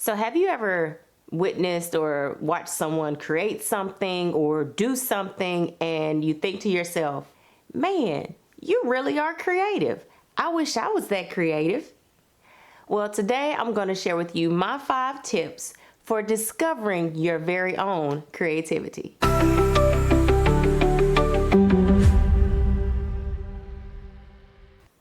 So have you ever witnessed or watched someone create something or do something and you think to yourself, man, you really are creative. I wish I was that creative. Well, today I'm going to share with you my 5 tips for discovering your very own creativity.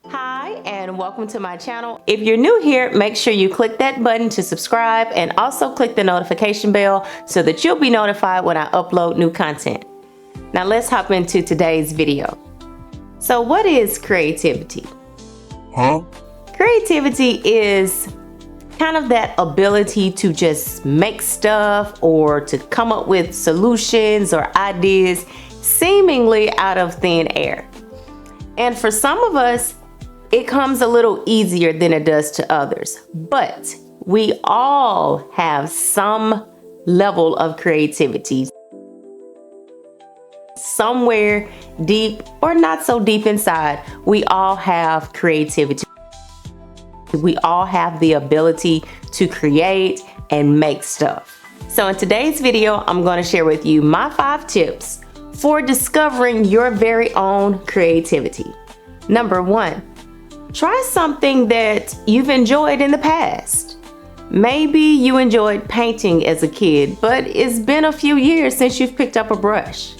Hi, and welcome to my channel. If you're new here, make sure you click that button to subscribe and also click the notification bell so that you'll be notified when I upload new content. Now let's hop into today's video. So what is creativity? Creativity is kind of that ability to just make stuff or to come up with solutions or ideas seemingly out of thin air. And for some of us, it comes a little easier than it does to others, but we all have some level of creativity. Somewhere deep or not so deep inside, we all have creativity. We all have the ability to create and make stuff. So in today's video, I'm going to share with you my 5 tips for discovering your very own creativity. Number 1. Try something that you've enjoyed in the past. Maybe you enjoyed painting as a kid, but it's been a few years since you've picked up a brush.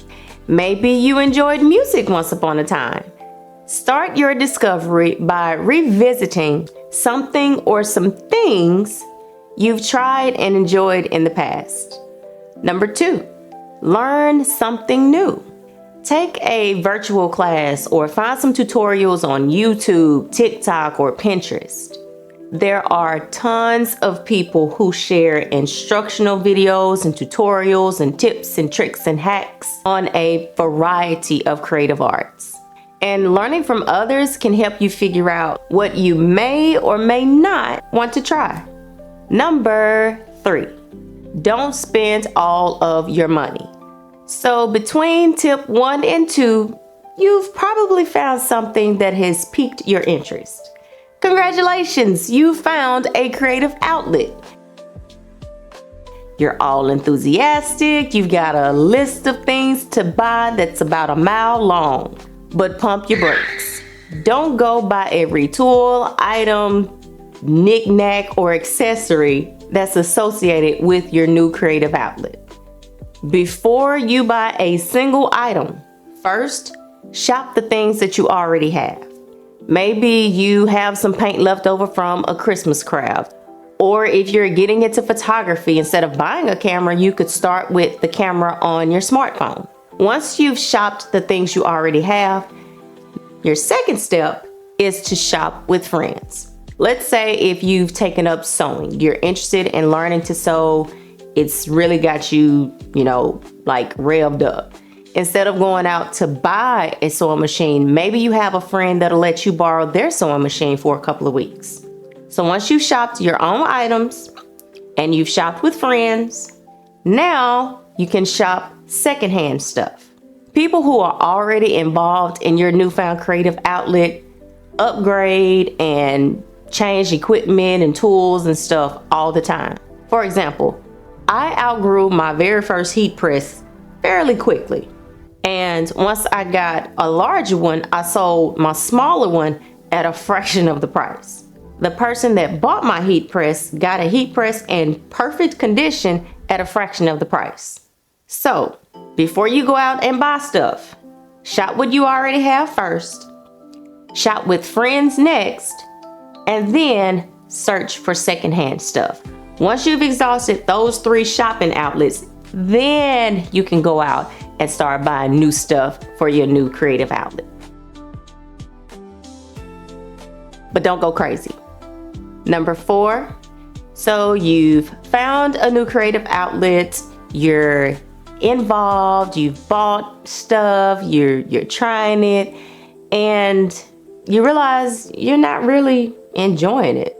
Maybe you enjoyed music once upon a time. Start your discovery by revisiting something or some things you've tried and enjoyed in the past. Number 2, learn something new. Take a virtual class or find some tutorials on YouTube, TikTok, or Pinterest. There are tons of people who share instructional videos and tutorials and tips and tricks and hacks on a variety of creative arts. And learning from others can help you figure out what you may or may not want to try. Number 3, don't spend all of your money. So between tip 1 and 2, you've probably found something that has piqued your interest. Congratulations, you found a creative outlet. You're all enthusiastic, you've got a list of things to buy that's about a mile long. But pump your brakes. Don't go buy every tool, item, knick-knack, or accessory that's associated with your new creative outlet. Before you buy a single item, first, shop the things that you already have. Maybe you have some paint left over from a Christmas craft. Or if you're getting into photography, instead of buying a camera, you could start with the camera on your smartphone. Once you've shopped the things you already have, your second step is to shop with friends. Let's say if you've taken up sewing, you're interested in learning to sew, it's really got you, like revved up. Instead of going out to buy a sewing machine, maybe you have a friend that'll let you borrow their sewing machine for a couple of weeks. So once you've shopped your own items and you've shopped with friends, now you can shop secondhand stuff. People who are already involved in your newfound creative outlet upgrade and change equipment and tools and stuff all the time. For example, I outgrew my very first heat press fairly quickly. And once I got a larger one, I sold my smaller one at a fraction of the price. The person that bought my heat press got a heat press in perfect condition at a fraction of the price. So, before you go out and buy stuff, shop what you already have first, shop with friends next, and then search for secondhand stuff. Once you've exhausted those 3 shopping outlets, then you can go out and start buying new stuff for your new creative outlet. But don't go crazy. Number 4, so you've found a new creative outlet, you're involved, you've bought stuff, you're trying it, and you realize you're not really enjoying it.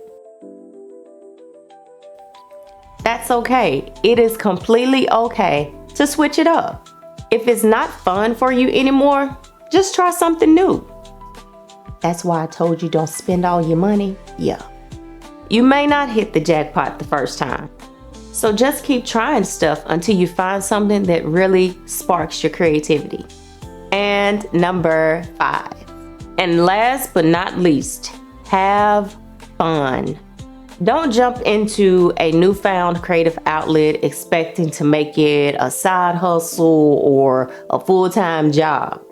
That's okay. It is completely okay to switch it up. If it's not fun for you anymore, just try something new. That's why I told you don't spend all your money. Yeah. You may not hit the jackpot the first time. So just keep trying stuff until you find something that really sparks your creativity. And number 5. And last but not least, have fun. Don't jump into a newfound creative outlet expecting to make it a side hustle or a full-time job.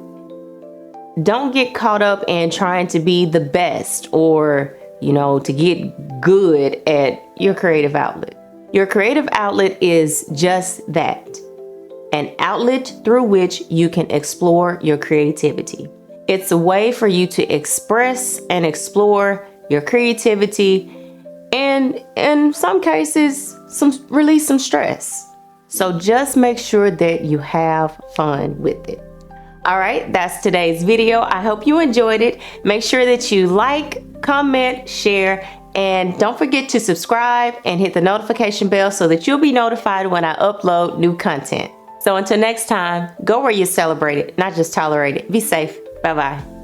Don't get caught up in trying to be the best or, to get good at your creative outlet. Your creative outlet is just that, an outlet through which you can explore your creativity. It's a way for you to express and explore your creativity and in some cases, release some stress. So just make sure that you have fun with it. All right, that's today's video. I hope you enjoyed it. Make sure that you like, comment, share, and don't forget to subscribe and hit the notification bell so that you'll be notified when I upload new content. So until next time, go where you're celebrated, not just tolerated. Be safe. Bye-bye.